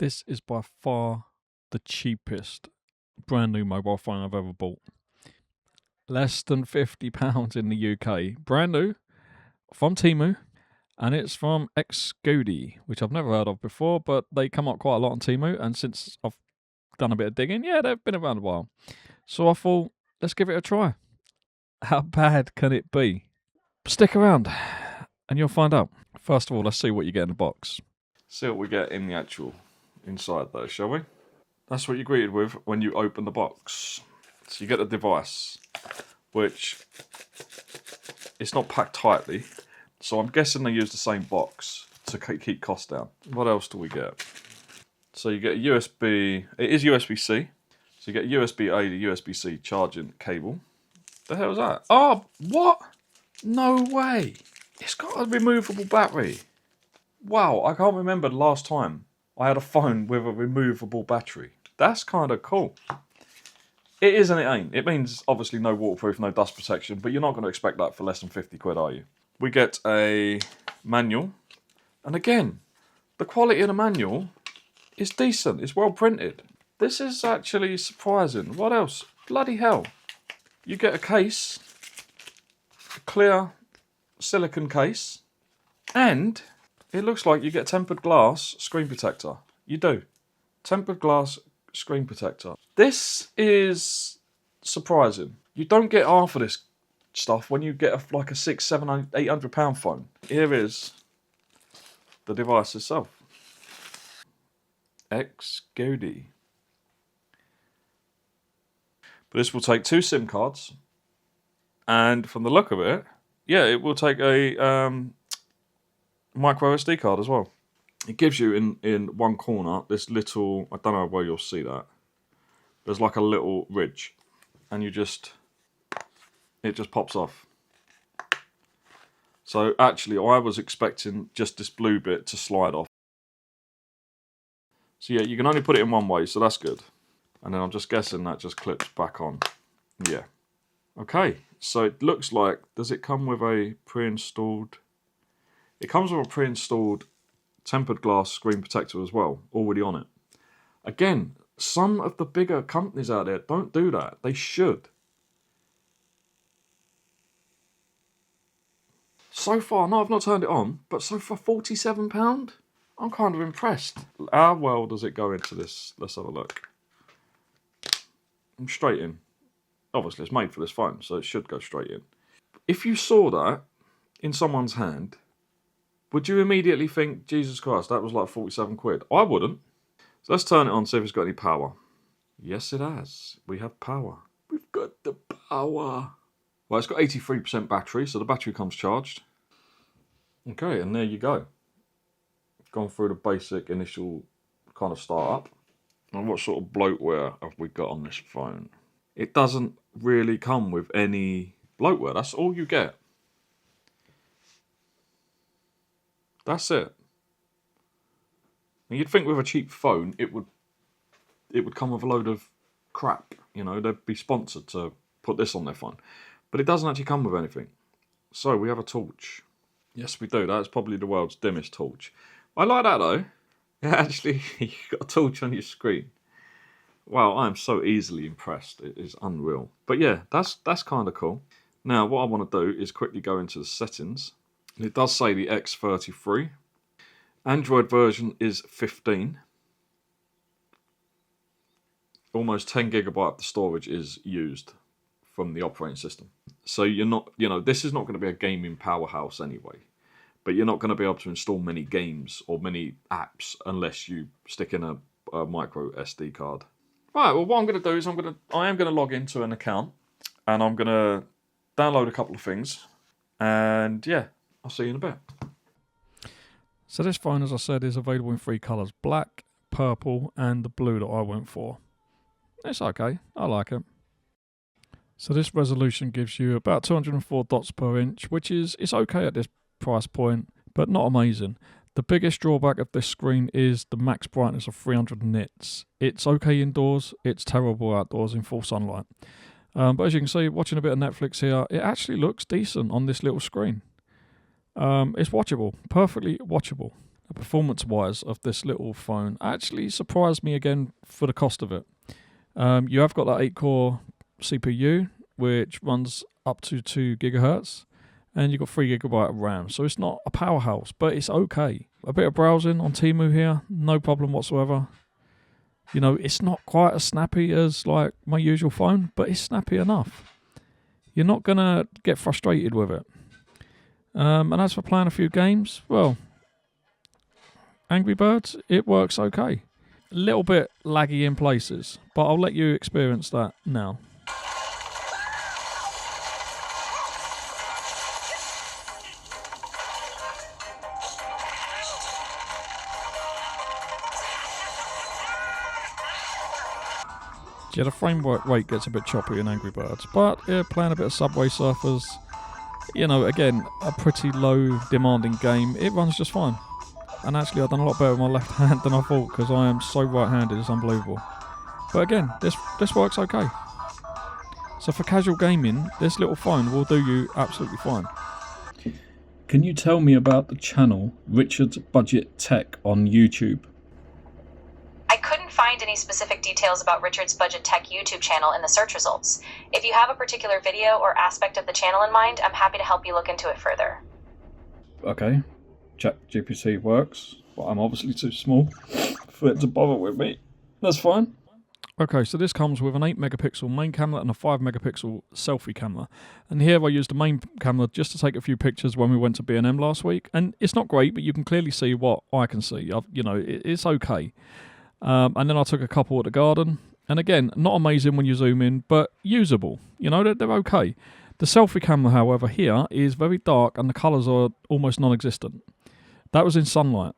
This is by far the cheapest brand new mobile phone I've ever bought. Less than £50 in the UK. Brand new from Temu. And it's from Xgody, which I've never heard of before, but they come up quite a lot on Temu. And since I've done a bit of digging, yeah, they've been around a while. So I thought, let's give it a try. How bad can it be? Stick around and you'll find out. First of all, let's see what you get in the box. See what we get in the actual inside though, shall we? That's what you're greeted with when you open the box. So you get the device, which it's not packed tightly. So I'm guessing they use the same box to keep costs down. What else do we get? So you get a USB, it is USB-C. So you get USB-A to USB-C charging cable. The hell is that? Oh, what? No way. It's got a removable battery. Wow, I can't remember the last time I had a phone with a removable battery. That's kind of cool. It is and it ain't. It means obviously no waterproof, no dust protection, but you're not going to expect that for less than 50 quid, are you? We get a manual. And again, the quality of the manual is decent. It's well printed. This is actually surprising. What else? Bloody hell. You get a case, a clear silicone case, and it looks like you get tempered glass screen protector. You do. Tempered glass screen protector. This is surprising. You don't get half of this stuff when you get like a £600, £700, £800 phone. Here is the device itself. Xgody. But this will take 2 SIM cards, and from the look of it, yeah, it will take a micro SD card as well. It gives you in one corner this little, I don't know where you'll see that. There's like a little ridge, and it just pops off. So actually, I was expecting just this blue bit to slide off. So yeah, you can only put it in one way, so that's good. And then I'm just guessing that just clips back on. Yeah. Okay, so it looks like, does it come with a pre-installed? It comes with a pre-installed tempered glass screen protector as well, already on it. Again, some of the bigger companies out there don't do that. They should. So far, no, I've not turned it on, but so far £47? I'm kind of impressed. How well does it go into this? Let's have a look. I'm straight in. Obviously, it's made for this phone, so it should go straight in. If you saw that in someone's hand, would you immediately think, Jesus Christ, that was like 47 quid? I wouldn't. So let's turn it on, see if it's got any power. Yes, it has. We have power. We've got the power. Well, it's got 83% battery, so the battery comes charged. Okay, and there you go. Gone through the basic initial kind of startup. And what sort of bloatware have we got on this phone? It doesn't really come with any bloatware. That's all you get. That's it. And you'd think with a cheap phone, it would come with a load of crap. You know, they'd be sponsored to put this on their phone. But it doesn't actually come with anything. So we have a torch. Yes, we do. That's probably the world's dimmest torch. I like that though. Actually, you've got a torch on your screen. Wow, I am so easily impressed. It is unreal. But yeah, that's kind of cool. Now, what I want to do is quickly go into the settings. It does say the X33. Android version is 15. Almost 10 gigabyte of the storage is used from the operating system. So you're not, this is not going to be a gaming powerhouse anyway. But you're not going to be able to install many games or many apps unless you stick in a micro SD card. Right, well what I'm going to do is I am going to log into an account and I'm going to download a couple of things. And yeah, I'll see you in a bit. So this phone, as I said, is available in 3 colours. Black, purple and the blue that I went for. It's okay, I like it. So this resolution gives you about 204 dots per inch, which it's okay at this price point, but not amazing. The biggest drawback of this screen is the max brightness of 300 nits. It's okay indoors, it's terrible outdoors in full sunlight. But as you can see, watching a bit of Netflix here, it actually looks decent on this little screen. It's watchable, perfectly watchable. performance-wise of this little phone actually surprised me again for the cost of it. You have got that 8-core CPU, which runs up to 2 gigahertz, and you've got 3 gigabyte of RAM. So it's not a powerhouse, but it's okay. A bit of browsing on Temu here, no problem whatsoever. You know, it's not quite as snappy as like my usual phone, but it's snappy enough. You're not going to get frustrated with it. And as for playing a few games, well, Angry Birds, it works okay. A little bit laggy in places, but I'll let you experience that now. Yeah, the frame rate gets a bit choppy in Angry Birds, but yeah, playing a bit of Subway Surfers, you know, again, a pretty low demanding game, it runs just fine. And actually I've done a lot better with my left hand than I thought, because I am so right-handed, it's unbelievable. But again, this works okay. So for casual gaming, this little phone will do you absolutely fine. Can you tell me about the channel Richard's Budget Tech on YouTube? I couldn't find any specific details about Richard's Budget Tech YouTube channel in the search results. If you have a particular video or aspect of the channel in mind, I'm happy to help you look into it further. Okay, ChatGPT works, but I'm obviously too small for it to bother with me. That's fine. Okay, so this comes with an 8 megapixel main camera and a 5 megapixel selfie camera. And here I used the main camera just to take a few pictures when we went to B&M last week. And it's not great, but you can clearly see what I can see. You know, it's okay. And then I took a couple at the garden. And again, not amazing when you zoom in, but usable. You know, they're okay. The selfie camera, however, here is very dark and the colours are almost non-existent. That was in sunlight.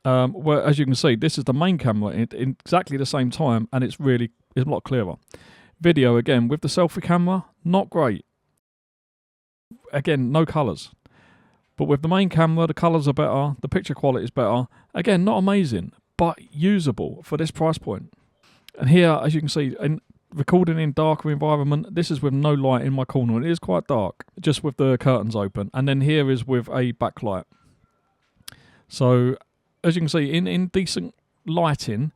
Where, as you can see, this is the main camera in exactly the same time, and it's a lot clearer. Video, again, with the selfie camera, not great. Again, no colours. But with the main camera, the colours are better, the picture quality is better. Again, not amazing, but usable for this price point. And here, as you can see, recording in darker environment, this is with no light in my corner. It is quite dark, just with the curtains open. And then here is with a backlight. So, as you can see, in decent lighting,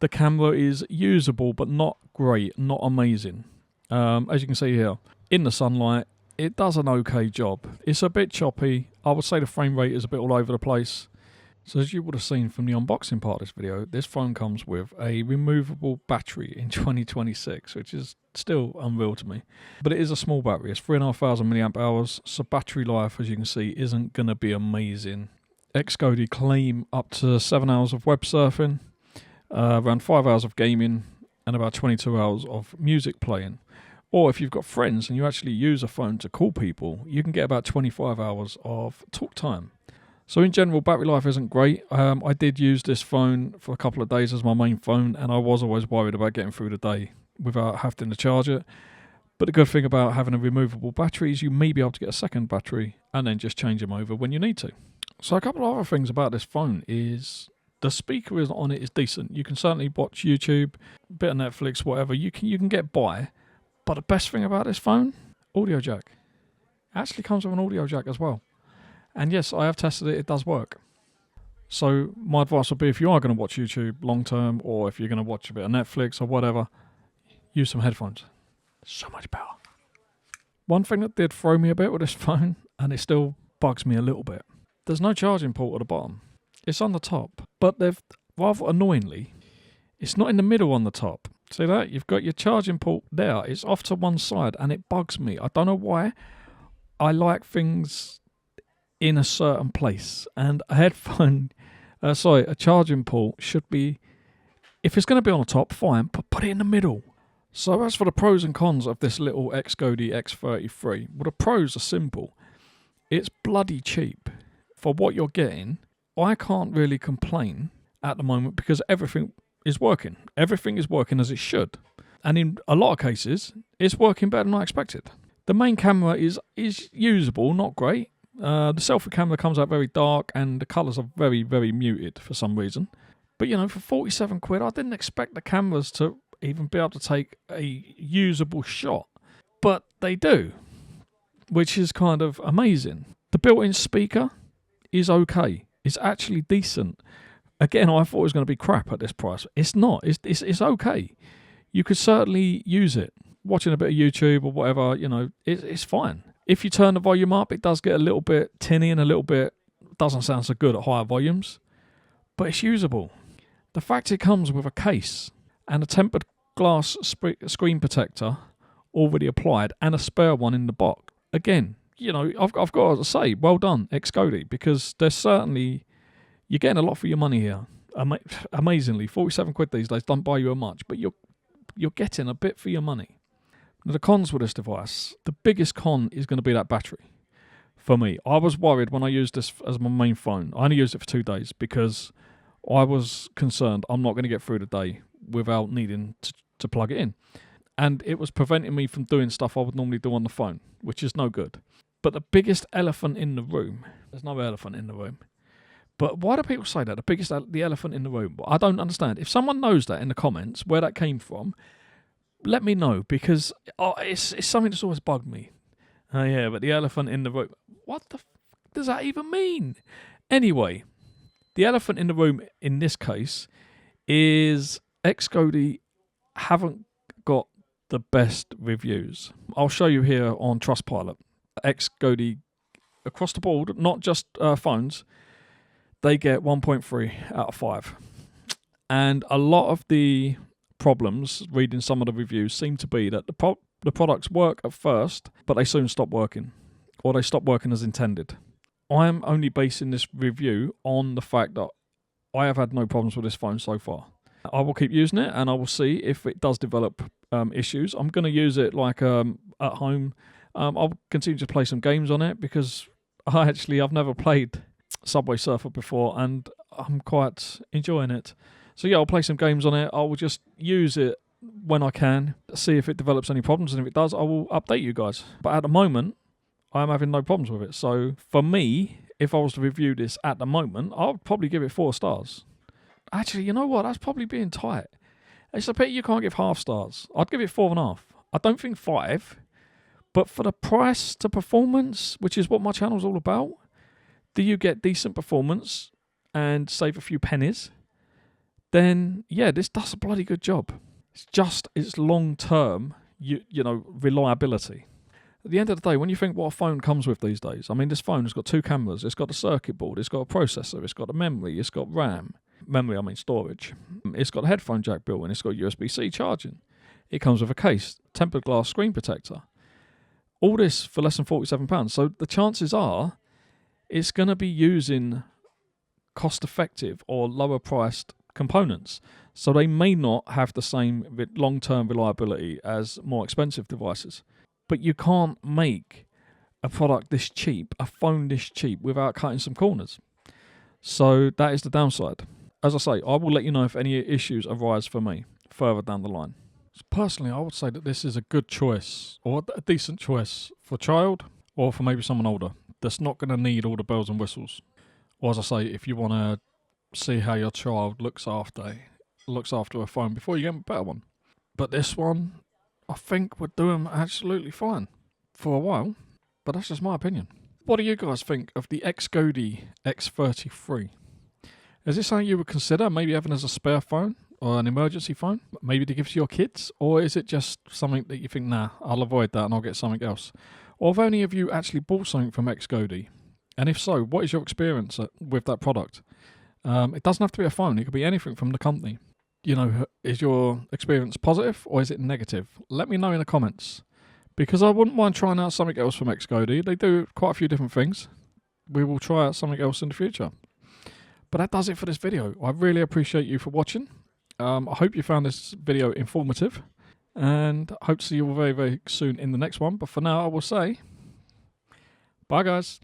the camera is usable, but not great, not amazing. As you can see here, in the sunlight, it does an okay job. It's a bit choppy. I would say the frame rate is a bit all over the place. So as you would have seen from the unboxing part of this video, this phone comes with a removable battery in 2026, which is still unreal to me. But it is a small battery. It's 3,500 milliamp hours, so battery life, as you can see, isn't going to be amazing. Xgody claim up to 7 hours of web surfing, around 5 hours of gaming, and about 22 hours of music playing. Or if you've got friends and you actually use a phone to call people, you can get about 25 hours of talk time. So in general, battery life isn't great. I did use this phone for a couple of days as my main phone, and I was always worried about getting through the day without having to charge it. But the good thing about having a removable battery is you may be able to get a second battery and then just change them over when you need to. So a couple of other things about this phone is the speaker on it is decent. You can certainly watch YouTube, a bit of Netflix, whatever. You can get by. But the best thing about this phone, audio jack. It actually comes with an audio jack as well. And yes, I have tested it. It does work. So my advice would be, if you are going to watch YouTube long term, or if you're going to watch a bit of Netflix or whatever, use some headphones. So much power. One thing that did throw me a bit with this phone, and it still bugs me a little bit, there's no charging port at the bottom. It's on the top, but they've, rather annoyingly, it's not in the middle on the top. See that? You've got your charging port there. It's off to one side, and it bugs me. I don't know why. I like things in a certain place, and a charging port should be, if it's going to be on the top, fine, but put it in the middle. So as for the pros and cons of this little Xgody X33, well, the pros are simple. It's bloody cheap. For what you're getting, I can't really complain at the moment because everything is working. Everything is working as it should. And in a lot of cases, it's working better than I expected. The main camera is usable, not great. The selfie camera comes out very dark and the colours are very, very muted for some reason. But, you know, for 47 quid, I didn't expect the cameras to even be able to take a usable shot. But they do, which is kind of amazing. The built-in speaker is okay. is actually decent. Again, I thought it was going to be crap at this price. It's not. It's okay. You could certainly use it. Watching a bit of YouTube or whatever, it's fine. If you turn the volume up, it does get a little bit tinny and a little bit doesn't sound so good at higher volumes, but it's usable. The fact it comes with a case and a tempered glass screen protector already applied and a spare one in the box. Again, I've got to say, well done, Xgody, because there's certainly, you're getting a lot for your money here. Amazingly, 47 quid these days don't buy you a much, but you're getting a bit for your money. Now, the cons with this device, the biggest con is going to be that battery. For me, I was worried when I used this as my main phone. I only used it for 2 days because I was concerned I'm not going to get through the day without needing to plug it in. And it was preventing me from doing stuff I would normally do on the phone, which is no good. But the biggest elephant in the room, there's no elephant in the room. But why do people say that? The elephant in the room? Well, I don't understand. If someone knows that in the comments, where that came from, let me know, because it's something that's always bugged me. Oh yeah, but the elephant in the room. What the does that even mean? Anyway, the elephant in the room in this case is Xgody haven't got the best reviews. I'll show you here on Trustpilot. Xgody across the board, not just phones, they get 1.3 out of 5. And a lot of the problems, reading some of the reviews, seem to be that the products work at first, but they soon stop working, or they stop working as intended. I am only basing this review on the fact that I have had no problems with this phone so far. I will keep using it, and I will see if it does develop issues. I'm going to use it like at home. I'll continue to play some games on it because I've never played Subway Surfer before, and I'm quite enjoying it. So yeah, I'll play some games on it. I will just use it when I can, see if it develops any problems, and if it does, I will update you guys. But at the moment, I'm having no problems with it. So for me, if I was to review this at the moment, I would probably give it 4 stars. Actually, you know what? That's probably being tight. It's a pity you can't give half stars. I'd give it 4.5. I don't think 5. But for the price to performance, which is what my channel's all about, do you get decent performance and save a few pennies? Then yeah, this does a bloody good job. It's just its long-term, reliability. At the end of the day, when you think what a phone comes with these days, I mean, this phone has got 2 cameras, it's got a circuit board, it's got a processor, it's got a memory, it's got RAM. Memory, I mean storage. It's got a headphone jack built in, it's got USB-C charging. It comes with a case, tempered glass screen protector. All this for less than £47. So the chances are it's going to be using cost-effective or lower-priced components. So they may not have the same long-term reliability as more expensive devices. But you can't make a product this cheap, a phone this cheap, without cutting some corners. So that is the downside. As I say, I will let you know if any issues arise for me further down the line. So personally, I would say that this is a good choice, or a decent choice for a child, or for maybe someone older that's not going to need all the bells and whistles. Or as I say, if you want to see how your child looks after a phone before you get a better one. But this one, I think would do them absolutely fine for a while, but that's just my opinion. What do you guys think of the Xgody X33? Is this something you would consider maybe having as a spare phone or an emergency phone, maybe to give to your kids? Or is it just something that you think, nah, I'll avoid that and I'll get something else? Or have any of you actually bought something from Xgody? And if so, what is your experience with that product? It doesn't have to be a phone, it could be anything from the company. Is your experience positive or is it negative? Let me know in the comments, because I wouldn't mind trying out something else from Xgody. They do quite a few different things. We will try out something else in the future. But that does it for this video. I really appreciate you for watching. I hope you found this video informative, and I hope to see you all very, very soon in the next one. But for now, I will say, bye guys.